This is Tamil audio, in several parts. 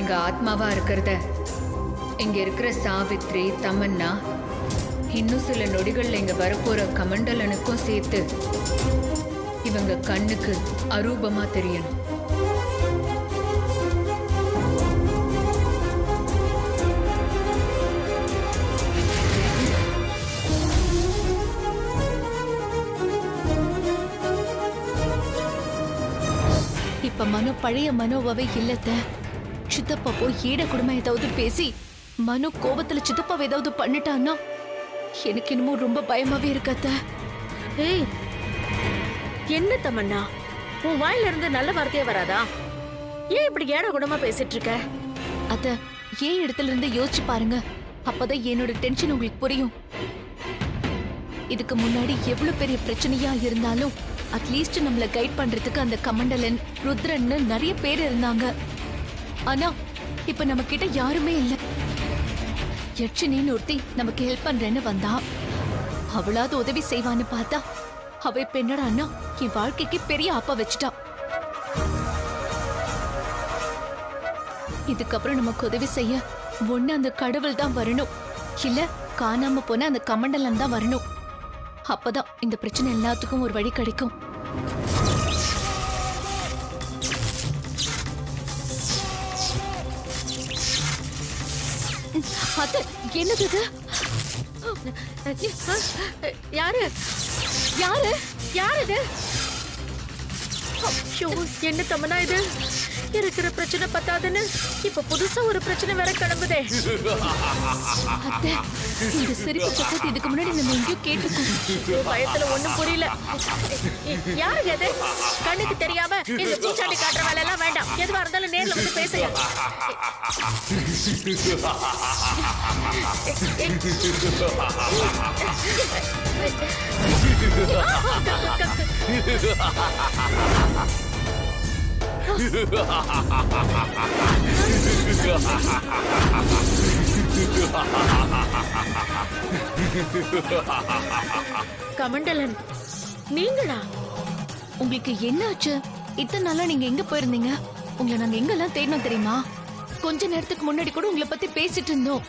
எங்க ஆத்மாவா இருக்கிறத இங்க இருக்கிற சாவித்ரி, தமன்னா, இன்னும் சில நொடிகள்ல இங்க வரப்போற கமண்டலனுக்கும் சேர்த்து இவங்க கண்ணுக்கு அரூபமா தெரியணும். இப்ப மனு பழைய மனோவாவே இல்லத்த. சித்தப்பா போய் ஈட குடும்பம் ஏதாவது பேசி மனு கோபத்துல சித்தப்பாவை ஏதாவது பண்ணிட்டான்னா எனக்கு இன்னமும் ரொம்ப பயமாவே இருக்கத்த. ஏய், என்ன தமன்னா, உன் வாயில இருந்து நல்ல வார்த்தையே வராதா? ஏன் இப்படி ஏட குடமா பேசிட்டு இருக்க? அத்த, ஏன் இடத்துல இருந்து யோசிச்சு பாருங்க, அப்பதான் என்னோட டென்ஷன் உங்களுக்கு புரியும். இதுக்கு முன்னாடி எவ்வளவு பெரிய பிரச்சனையா இருந்தாலும் அட்லீஸ்ட் நம்மள கைட் பண்றதுக்கு அந்த கமண்டலன், ருத்ரன்னு நிறைய பேர் இருந்தாங்க. ஆனா இப்ப நம்ம கிட்ட யாருமே இல்ல. யட்சினின்னு ஒருத்தி நமக்கு ஹெல்ப் பண்றேன்னு வந்தா, அவளாவது உதவி செய்வான்னு பார்த்தா அவ இப்ப என்னடான்னா என் வாழ்க்கைக்கு பெரிய ஆப்பா வச்சுட்டா. இதுக்கப்புறம் நமக்கு உதவி செய்ய ஒண்ணு அந்த கடவுள் தான் வரணும், இல்ல காணாம போன அந்த கமண்டலன் தான் வரணும். அப்பதான் இந்த பிரச்சனை எல்லாத்துக்கும் ஒரு வழி கிடைக்கும். அது என்னது இது? யாரு யாரு யார் இது? ஐயோ, என்ன தமன்னா இது? இருக்கிற பிரச்சனை பத்தாதுன்னு இப்ப புதுசா ஒரு பிரச்சனை வேற கிளம்புதே. அத்தை, இந்த சிரிப்பு சத்தத்தை இதுக்கு முன்னாடி நம்ம எங்கேயோ கேட்டிருக்கோம். பயத்துல ஒண்ணும் புரியல. யாருங்க அது? கண்ணுக்கு தெரியாம இந்த பூச்சாண்டி காட்டுற வேலை எல்லாம் வேண்டாம். எதுவா இருந்தாலும் நேர்ல வந்து பேசுங்க. கமண்டலன், நீங்களா? உங்களுக்கு என்ன ஆச்சு? இத்தனை நாளா நீங்க எங்க போயிருந்தீங்க? உங்களை நாங்க எங்கெல்லாம் தேடினோம் தெரியுமா? கொஞ்ச நேரத்துக்கு முன்னாடி கூட உங்களை பத்தி பேசிட்டு இருந்தோம்.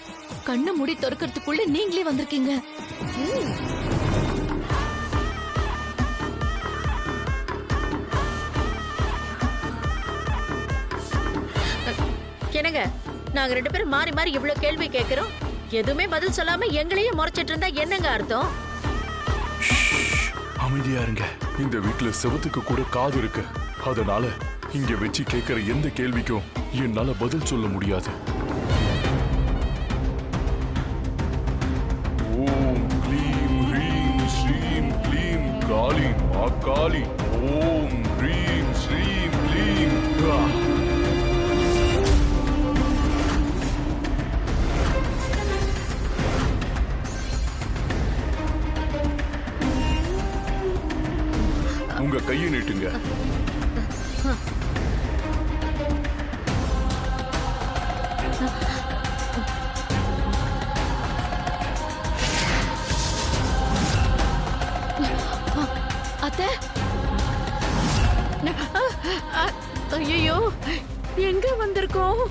கண்ணை மூடி திறக்கிறதுக்குள்ள நீங்களே வந்திருக்கீங்க. என்னங்க, நாங்க ரெண்டு பேரும் மாறி மாறி இவ்வளவு கேள்வி கேட்கிறோம், எதுவுமே பதில் சொல்லாம எங்களையே முறைச்சிட்டு இருந்தா என்னங்க அர்த்தம்? அமைதியா இருங்க. இந்த வீட்டுல செவத்துக்கு கூட காது இருக்கு. அதனால இங்க வச்சு கேட்கிற எந்த கேள்விக்கும் என்னால பதில் சொல்ல முடியாது. ஓம் க்ளீம் ஹ்ரீம் ஸ்ரீம் க்ளீம் காளி மா காளி. ஓம் ஹ்ரீம் ஸ்ரீம் க்ளீம். உங்க கையை நீட்டுங்க. அத்தை, ஐயோ, எங்க வந்திருக்கோம்?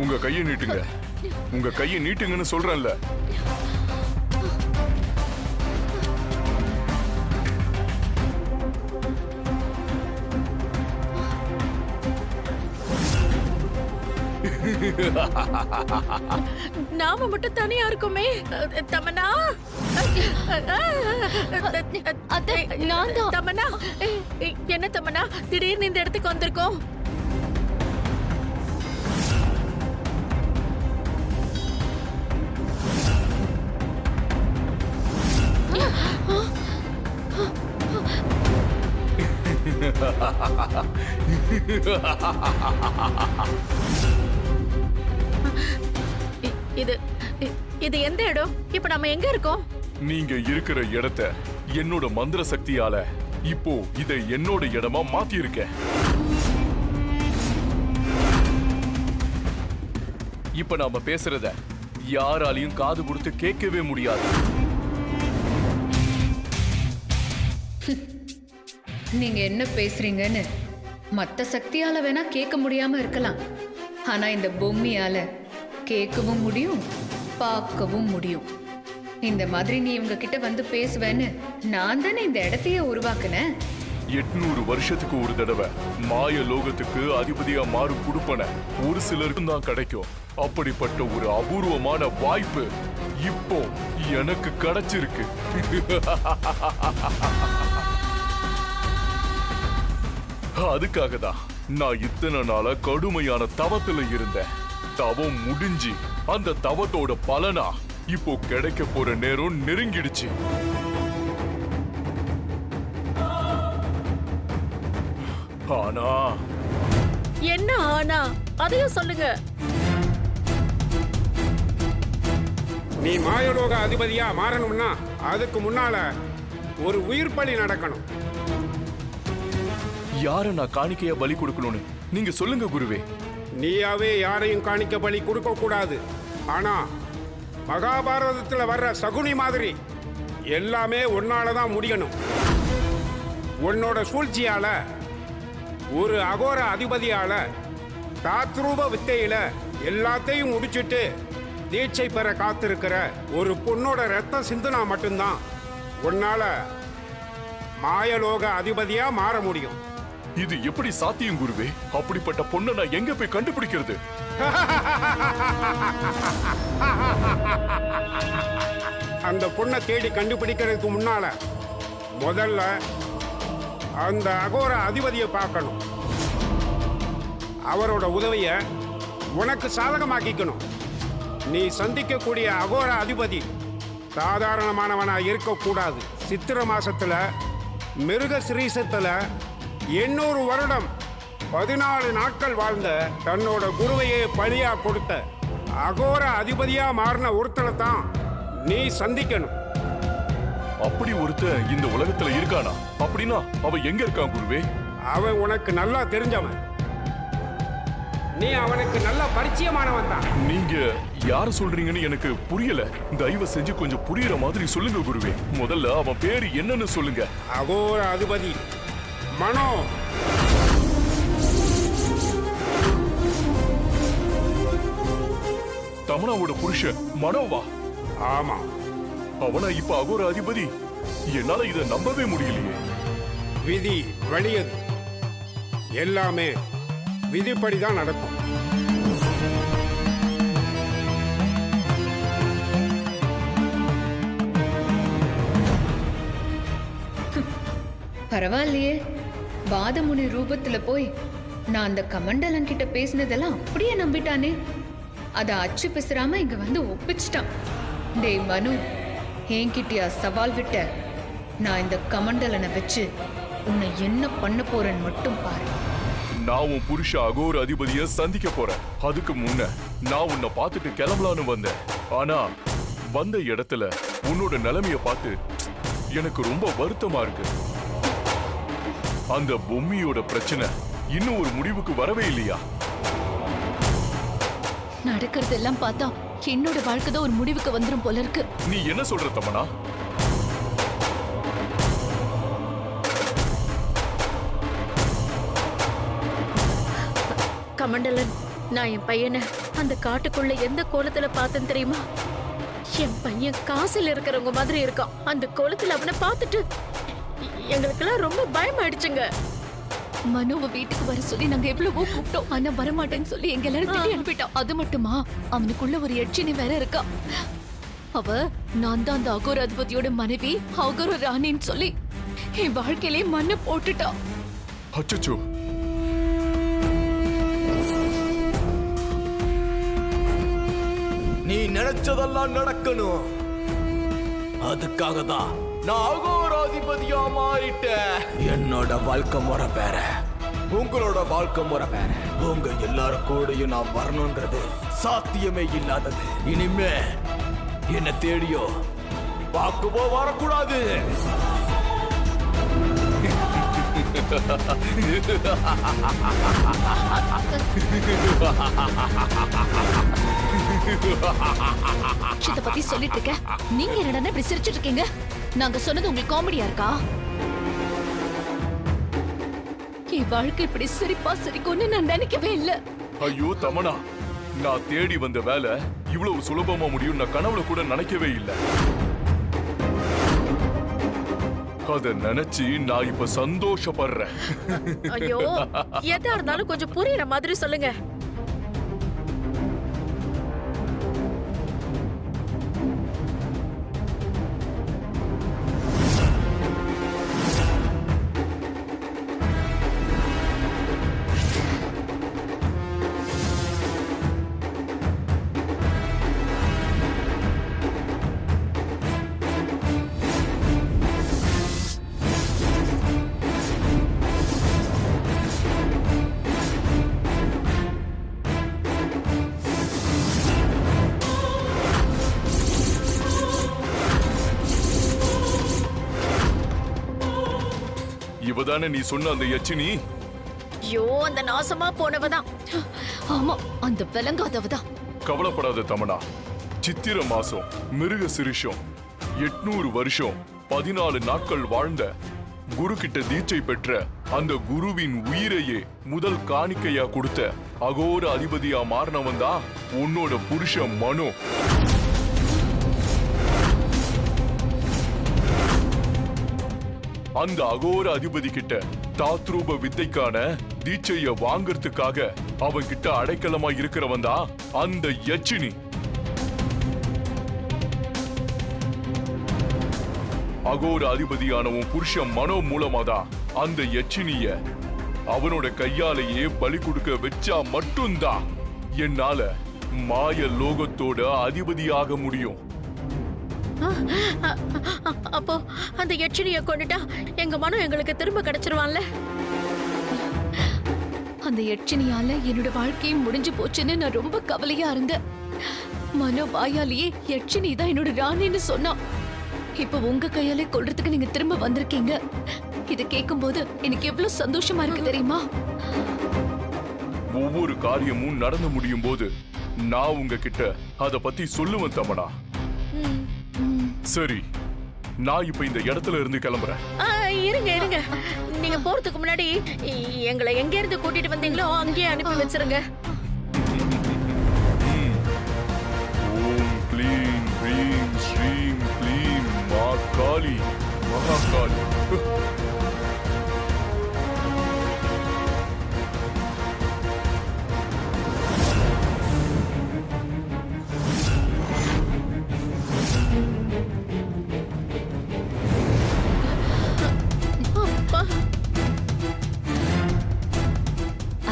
உங்க கையை நீட்டுங்க. உங்க கையை நீட்டுங்கன்னு சொல்றேன்ல. நாம மட்டும் தனியா இருக்குமே. தமன்னா, அத்தை, நான் தான். தமன்னா, என்ன தமன்னா திடீர்னு இந்த இடத்துக்கு வந்திருக்கோம்? இது இது எந்த இடம்? இப்ப நம்ம எங்க இருக்கோம்? நீங்க இருக்கிற இடத்தை என்னோட மந்திர சக்தியால இப்போ இதை என்னோட இடமா மாத்தி இருக்கேன். இப்ப நாம பேசுறத யாராலையும் காது கொடுத்து கேட்கவே முடியாது. நீங்க என்ன பேசுறீங்கன்னு மத்த சக்தியால வேணா கேட்க முடியாம இருக்கலாம், ஆனா இந்த பொம்மையால கேட்கவும் முடியும், பார்க்கவும் முடியும். இந்த மாதிரி நீ இவங்க கிட்ட வந்து பேசுவேன்னு நான் தானே இந்த இடத்தையே உருவாக்குனேன். 800 வருஷத்துக்கு ஒரு தடவை மாய லோகத்துக்கு அதிபதியா மாறும் குடுப்பன ஒரு சிலருக்கும் தான் கிடைக்கும். அப்படிப்பட்ட ஒரு அபூர்வமான வாய்ப்பு இப்போ எனக்கு கிடைச்சிருக்கு. அதுக்காக தான் நான் இத்தனை நாளா கடுமையான தவத்துல இருந்தேன். தவம் முடிஞ்சு அந்த தவத்தோட பலனா இப்போ கிடைக்க போற நேரம் நெருங்கிடுச்சு. ஆனா என்ன ஆனா அதையும் சொல்லுங்க. நீ மாயலோக அதிபதியா மாறணும்னா அதுக்கு முன்னால ஒரு உயிர் பலி நடக்கணும். யார நான் காணிக்கையா பலி கொடுக்கணும்னு நீங்க சொல்லுங்க குருவே. நீயாவே யாரையும் காணிக்க பலி கொடுக்க கூடாது. ஆனா மகாபாரதத்துல வர்ற சகுனி மாதிரி எல்லாமே உன்னாலதான் முடியணும். உன்னோட சூழ்ச்சியால ஒரு அகோர அதிபதியால தாத்ரூப வித்தையில எல்லாத்தையும் முடிச்சிட்டு தீட்சை பெற காத்திருக்கிற ஒரு பொண்ணோட ரத்தம் சிந்துனா மட்டும்தான் உன்னால மாயலோக அதிபதியா மாற முடியும். இது எப்படி சாத்தியம் குருவே? அப்படிப்பட்ட பொண்ணை நான் எங்க போய் கண்டுபிடிக்கிறது? அந்த பொண்ணை தேடி கண்டுபிடிக்கிறதுக்கு முன்னால முதல்ல அந்த அகோர அதிபதியை பார்க்கணும். அவரோட உதவிய உனக்கு சாதகமாக்கிக்கணும். நீ சந்திக்கக்கூடிய அகோர அதிபதி சாதாரணமானவனா இருக்கக்கூடாது. சித்திர மாசத்துல மிருக சிரீசத்துல 800 வருடம் 14 நாட்கள் வாழ்ந்த தன்னோட குருவையே பலியா கொடுத்த அகோர அதிபதியா மாறின ஒருத்தனை தான் நீ சந்திக்கணும். அப்படி ஒருத்த இந்த உலகத்துல இருக்கானா? அப்படின்னா அவன் எங்க இருக்கான் குருவே? அவன் உனக்கு நல்லா தெரிஞ்சவன். நீ அவனுக்கு நல்ல பரிச்சயமானவன் தான். நீங்க யார சொல்றீங்கன்னு எனக்கு புரியல. தயவு செஞ்சு கொஞ்சம் புரியுற மாதிரி சொல்லுங்க குருவே. முதல்ல அவன் பேரு என்னன்னு சொல்லுங்க. அகோர அதிபதி மனோ. தமனாவோட புருஷன் மனோவா? ஆமா, அவனா இப்ப அகோர அதிபதி? என்னால இதை நம்பவே முடியலையே. விதி வலியது. எல்லாமே விதிப்படிதான் நடக்கும். பரவாயில்லையே, வாதமுனி ரூபத்துல போய் நான் அந்த கமண்டலன் கிட்ட பேசினதெல்லாம் அப்படியே நம்பிட்டானே. அத அச்சு பிசுறாம இங்க வந்து ஒப்பிச்சிட்டான். டேய் மனு, என்கிட்டயா சவால் விட்ட? நான் இந்த கமண்டலனை வச்சு உன்னை என்ன பண்ண போறேன்னு மட்டும் பாரு. நான் உன் புருஷ அகோர அதிபதிய சந்திக்க போறேன். அதுக்கு முன்ன நான் உன்னை பார்த்துட்டு கிளம்பலான்னு வந்தேன். ஆனா வந்த இடத்துல உன்னோட நிலைமைய பார்த்து எனக்கு ரொம்ப வருத்தமா இருக்கு. அந்த பொம்மியோட பிரச்சனை இன்னும் ஒரு முடிவுக்கு வரவே இல்லையா? நடக்கிறதெல்லாம் பார்த்தா என்னோட வாழ்க்கை தான் ஒரு முடிவுக்கு வந்துரும் போல இருக்கு. நீ என்ன சொல்ற தமனா? கமண்டலன், நான் என் பையனை அந்த காட்டுக்குள்ள எந்த கோலத்துல பார்த்தேன் தெரியுமா? என் பையன் காசில் இருக்கிறவங்க மாதிரி இருக்கான். அந்த கோலத்துல அவனை பார்த்துட்டு எங்களுக்கெல்லாம் ரொம்ப பயமாயிடுச்சுங்க. மனோவை வீட்டுக்கு வர சொல்லி நாங்க எவ்வளவோ கூப்பிட்டோம். ஆனா வரமாட்டேன்னு சொல்லி எங்க எல்லாரும் திட்டி அனுப்பிட்டோம். அது மட்டுமா, அவனுக்குள்ள ஒரு எட்சினி வேற இருக்கா. அவ நான் தான் அந்த அகோர அதிபதியோட மனைவி, அகோர ராணின்னு சொல்லி என் வாழ்க்கையிலே மண்ணை போட்டுட்டா. அச்சச்சோ, நீ நினைச்சதெல்லாம் நடக்கணும். அதுக்காக தான் நான் அகோராதிபதியா மாறிட்டேன். என்னோட வாழ்க்கை முறை வேற, உங்களோட வாழ்க்கை முறை வேற. உங்க எல்லாரும் கூடயும் நான் வரணும்ன்றது சாத்தியமே இல்லாதது. இனிமே என்ன தேடியோ பார்க்கவோ வரக்கூடாது. இத பத்தி சொல்லிட்டு இருக்க, நீங்க என்னடா இப்படி சிரிச்சிட்டு இருக்கீங்க? நாங்க சொன்னது உங்களுக்கு காமெடியா இருக்கா? என் வாழ்க்கை இப்படி சிரிப்பா சிரிக்கும்னு நான் நினைக்கவே இல்லை. ஐயோ தமனா, நான் தேடி வந்த வேலை இவ்வளவு சுலபமா முடியும் நான் கனவுல கூட நினைக்கவே இல்லை. அத நினைச்சு நான் இப்ப சந்தோஷப்படுறேன். ஐயோ, எதா இருந்தாலும் கொஞ்சம் புரியுற மாதிரி சொல்லுங்க. இவதானே நீ சொன்ன அந்த யட்சினி? ஐயோ, அந்த நாசமா போனவதான். ஆமா, அந்த விளங்காதவதான். கவலைப்படாத தமனா, சித்திர மாசம் மிருக சிரிஷம் 800 வருஷம் 14 நாட்கள் வாழ்ந்த குரு கிட்ட தீட்சை பெற்ற அந்த குருவின் உயிரையே முதல் காணிக்கையா கொடுத்த அகோர அதிபதியா மாறினவன் தான் உன்னோட புருஷன் மனு. அந்த அகோர அதிபதி கிட்ட தாத்ரூப வித்தைக்கான தீட்சைய வாங்கறதுக்காக அவன் கிட்ட அடைக்கலமா இருக்கிறவன் தான் அந்த யட்சினி. அகோர அதிபதியானவன் புருஷன் மனோ மூலமாதான் அந்த யட்சினிய அவனோட கையாலேயே பலி கொடுக்க வச்சா மட்டும்தான் என்னால மாய லோகத்தோட அதிபதியாக முடியும். அப்போ அந்த யட்சினிய கொண்டுட்டா எங்க மனம் எங்களுக்கு திரும்ப கிடைச்சிருவான்ல? அந்த யட்சினியால என்னோட வாழ்க்கையும் முடிஞ்சு போச்சுன்னு நான் ரொம்ப கவலையா இருந்தேன். மனோ வாயாலேயே யட்சினி தான் என்னோட ராணின்னு சொன்னா. இப்ப உங்க கையாலே கொல்றதுக்கு நீங்க திரும்ப வந்திருக்கீங்க. இத கேட்கும்போது எனக்கு எவ்வளவு சந்தோஷமா இருக்கு தெரியுமா? ஒவ்வொரு காரியமும் நடந்து முடியும் போது நான் உங்ககிட்ட அத பத்தி சொல்லுவேன் தமனா. சரி, நான் இப்ப இந்த இடத்துல இருந்து கிளம்புறேன். இருங்க இருங்க, நீங்க போறதுக்கு முன்னாடி எங்களை எங்க இருந்து கூட்டிட்டு வந்தீங்களோ அங்கேயே அனுப்பி வச்சிருங்க. ஓம் க்ளீம் க்ரீம் ஸ்ரீம் க்ளீம் மா காளி மகாகாளி.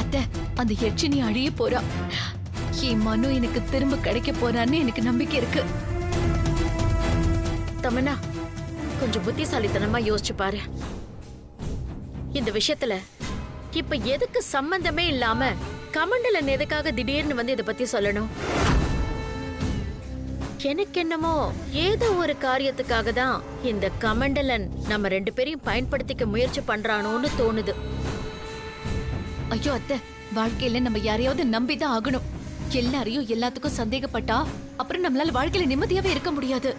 அத்தை, அந்த யட்சினி அழிய போறா. என் மனு எனக்கு திரும்ப கிடைக்க போறான்னு எனக்கு நம்பிக்கை இருக்கு. தமன்னா, கொஞ்சம் புத்திசாலித்தனமா யோசிச்சு பாரு. இந்த விஷயத்துல இப்ப எதுக்கு சம்பந்தமே இல்லாம கமண்டலன் எதுக்காக திடீர்னு வந்து இத பத்தி சொல்லணும்? எனக்கு என்னமோ ஏதோ ஒரு காரியத்துக்காக தான் இந்த கமண்டலன் நம்ம 2 பேரையும் பயன்படுத்திக்க முயற்சி பண்றானோன்னு தோணுது. ஐயோ அத்தை, வாழ்க்கையில நம்ம யாரையாவது நம்பிதான் ஆகணும். எல்லாரையும் எல்லாத்துக்கும் சந்தேகப்பட்டா அப்புறம் நம்மளால வாழ்க்கையில நிம்மதியாவே இருக்க முடியாது.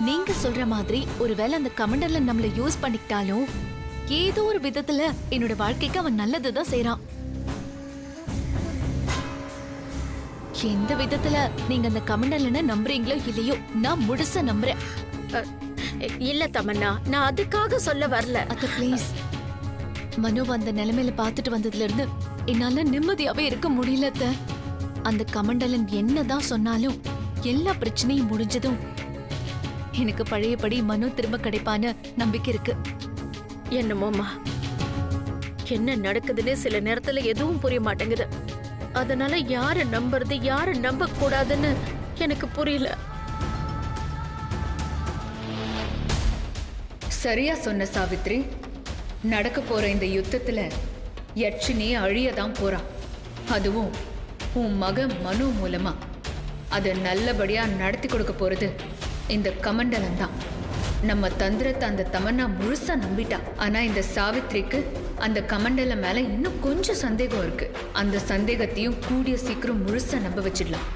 நீங்க சொல்ற மாதிரி ஒருவேளை அந்த கமண்டலன் நம்மள யூஸ் பண்ணிக்கிட்டாலும் ஏதோ ஒரு விதத்துல என்னோட வாழ்க்கைக்கு அவன் நல்லதுதான் செய்யறான். எந்த விதத்துல நீங்க அந்த கமண்டலனை நம்புறீங்களோ இல்லையோ, நான் முழுசா நம்புறேன். இல்ல தமன்னா, நான் அதுக்காக சொல்ல வரல. அத்தை ப்ளீஸ், மனு அந்த நிலைமையில பாத்துட்டு வந்ததுல இருந்து என்னால நிம்மதியாவே இருக்க முடியல அத்தை. அந்த கமண்டலன் என்னதான் சொன்னாலும் எல்லா பிரச்சனையும் முடிஞ்சதும் எனக்கு பழையபடி மனு திரும்ப கிடைப்பான்னு நம்பிக்கை இருக்கு. என்னமோமா, என்ன நடக்குதுன்னு சில நேரத்துல எதுவும் புரிய மாட்டேங்குது. அதனால யார நம்புறது யார நம்ப கூடாதுன்னு எனக்கு புரியல. சரியா சொன்ன சாவித்ரி. நடக்க போற இந்த யுத்தத்துல யட்சினி அழியதான் போறா. அதுவும் உன் மகன் மனு மூலமா. அதை நல்லபடியா நடத்தி கொடுக்க போறது இந்த கமண்டலன் தான். நம்ம தந்திரத்தை அந்த தமன்னா முழுசா நம்பிட்டா. ஆனா இந்த சாவித்ரிக்கு அந்த கமண்டல மேல இன்னும் கொஞ்சம் சந்தேகம் இருக்கு. அந்த சந்தேகத்தையும் கூடிய சீக்கிரம் முழுசா நம்ப வச்சிடலாம்.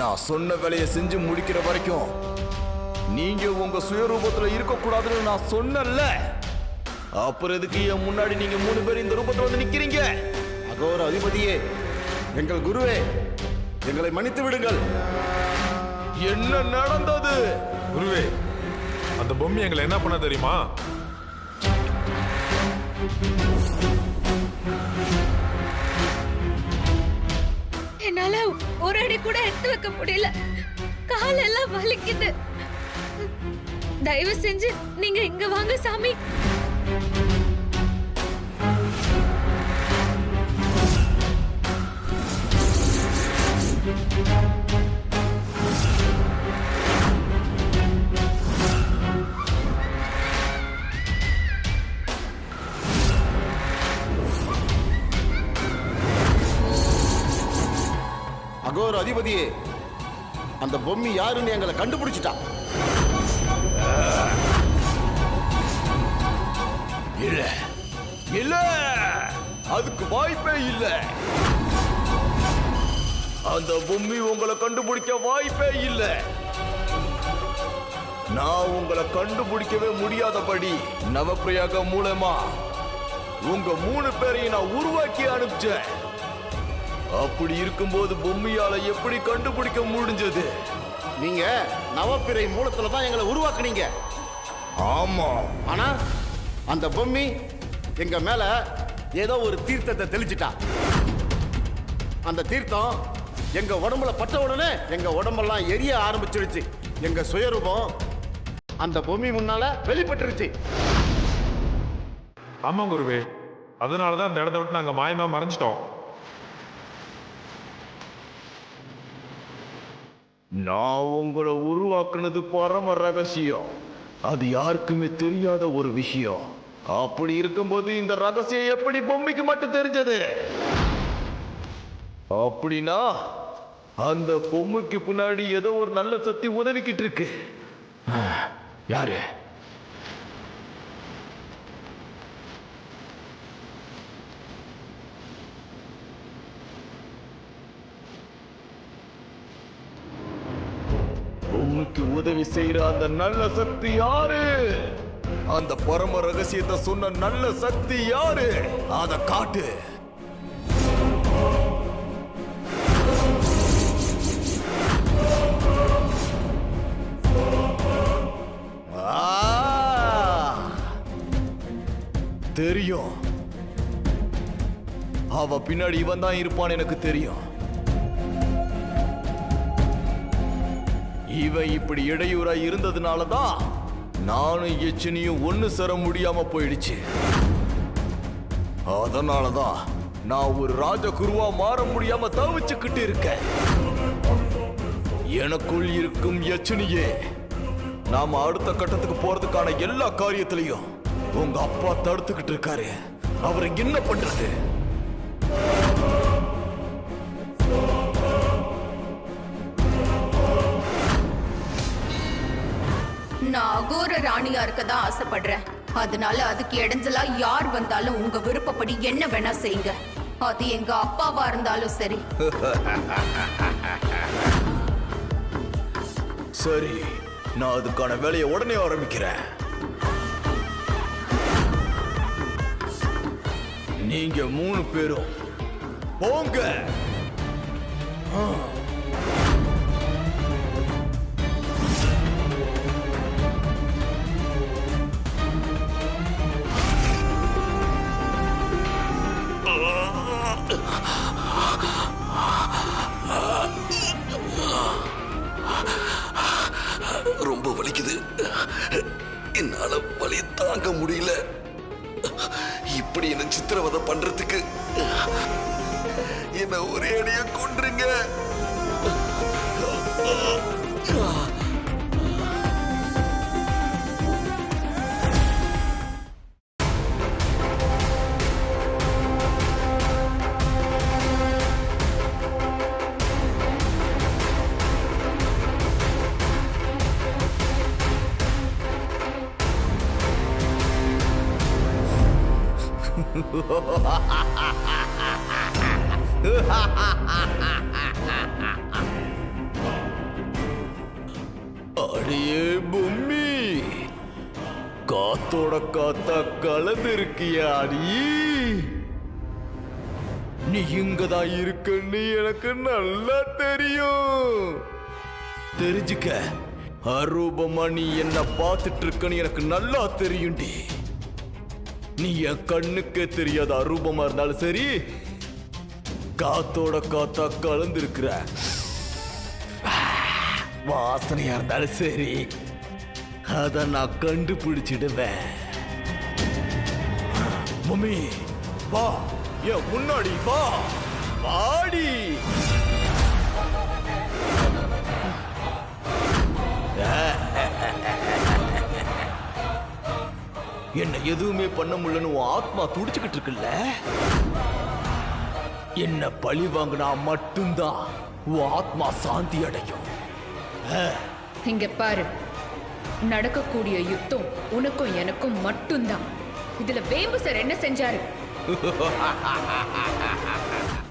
நான் சொன்ன வேலையை செஞ்சு முடிக்கிற வரைக்கும் நீங்க உங்க சுயரூபத்துல இருக்கக்கூடாதுன்னு நான் சொன்னேன்ல. அப்புறம் எதுக்கு என் முன்னாடி நீங்க 3 பேர் இந்த ரூபத்துல வந்து நிக்கிறீங்க? அகோர அதிபதியே, எங்கள் குருவே, எங்களை மன்னித்து விடுங்கள். என்ன நடந்தது? குருவே, அந்த பொம்மை எங்களை என்ன பண்ண தெரியுமா? என்னால ஒரு அடி கூட எடுத்து வைக்க முடியல, காலெல்லாம் வலிக்குது. தயவு செஞ்சு நீங்க இங்க வாங்க சாமி. அகோர அதிபதியே, அந்த பொம்மை யாருன்னு எங்களை கண்டுபிடிச்சிட்டா. இல்ல இல்ல, அதுக்கு வாய்ப்பே இல்ல. அந்த பொம்மி உங்களை கண்டுபிடிக்க வாய்ப்பே இல்ல. நான் உங்களை கண்டுபிடிக்கவே முடியாதபடி நவப்பிரயாக மூலமா உங்க 3 பேரையும் நான் உருவாக்கி அனுப்பிச்சேன். அப்படி இருக்கும்போது பொம்மையால எப்படி கண்டுபிடிக்க முடிஞ்சது? நீங்க நவப்பிறை மூலத்துல தான் எங்களை உருவாக்குனீங்க. ஆமா, ஆனா அந்த பொம்மி எங்க மேல ஏதோ ஒரு தீர்த்தத்தை தெளிச்சிட்டா. அந்த தீர்த்தம் எங்க உடம்புல பட்ட உடனே எங்க உடம்பெல்லாம் எரிய ஆரம்பிச்சிருச்சு. எங்க சுயரூபம் அந்த பொம்மி முன்னால வெளிப்பட்டுருச்சு. ஆமா குருவே, அதனாலதான் அந்த இடத்த விட்டு நாங்க மாயமா மறைஞ்சிட்டோம். நான் உங்களை உருவாக்குனது பரம ரகசியம். அது யாருக்குமே தெரியாத ஒரு விஷயம். அப்படி இருக்கும்போது இந்த ரகசியம் எப்படி பொம்மைக்கு மட்டும் தெரிஞ்சது? அப்படின்னா அந்த பொம்மைக்கு பின்னாடி ஏதோ ஒரு நல்ல சக்தி உதவிக்கிட்டு இருக்கு. யாரு? பொம்மைக்கு உதவி செய்யற அந்த நல்ல சக்தி யாரு? அந்த பரம ரகசியத்தை சொன்ன நல்ல சக்தி யாரு? அத காட்டு. தெரியும், அவ பின்னாடி இவன் தான் இருப்பான்னு எனக்கு தெரியும். இவன் இப்படி இடையூறா இருந்ததுனாலதான் நானும் எச்சினியும் ஒண்ணு சேர முடியாம போயிடுச்சு. அதனாலதான் நான் ஒரு ராஜகுருவா மாற முடியாம தவிச்சுக்கிட்டு இருக்கேன். எனக்குள் இருக்கும் எச்சினியே, நாம அடுத்த கட்டத்துக்கு போறதுக்கான எல்லா காரியத்திலையும் உங்க அப்பா தடுத்துக்கிட்டு இருக்காரு. அவரை என்ன பண்றது? நான் அகோர ராணியா இருக்கதான் ஆசைப்படுறேன். அதனால அதுக்கு இடைஞ்சலா யார் வந்தாலும் உங்க விருப்பப்படி என்ன வேணா செய்யுங்க. அது எங்க அப்பாவா இருந்தாலும் சரி. சரி, நான் அதுக்கான வேலையை உடனே ஆரம்பிக்கிறேன். நீங்க 3 பேரும் போங்க. ரொம்ப வலிக்குது. என்னால வலி தாங்க முடியல. இப்படி என்ன சித்திரவதை பண்றதுக்கு என்ன ஒரே அடியா கொன்றுங்க. அடியே பொம்மி, காத்தோட காத்தா கலந்து இருக்கியாடி. நீ இங்கதான் இருக்கன்னு எனக்கு நல்லா தெரியும். தெரிஞ்சுக்க, அரூபமா நீ என்ன பார்த்துட்டு இருக்கன்னு எனக்கு நல்லா தெரியும்டி. நீ என் கண்ணுக்கே தெரியாத அரூபமா இருந்தாலும் சரி, காத்தோட காத்தா கலந்து இருக்கிற வாசனையா இருந்தாலும் சரி, அத நான் கண்டுபிடிச்சிடுவேன். மம்மி வா, என் முன்னாடி வா, வாடி. என்ன எதுவுமே பண்ண முடியலன்னு உன் ஆத்மா துடிச்சுக்கிட்டு இருக்குல்ல, என்ன பழி வாங்கினா மட்டும்தான் உன் ஆத்மா சாந்தி அடையும். இங்க பாரு, நடக்கக்கூடிய யுத்தம் உனக்கும் எனக்கும் மட்டும்தான். இதுல வேம்பு சார் என்ன செஞ்சாரு?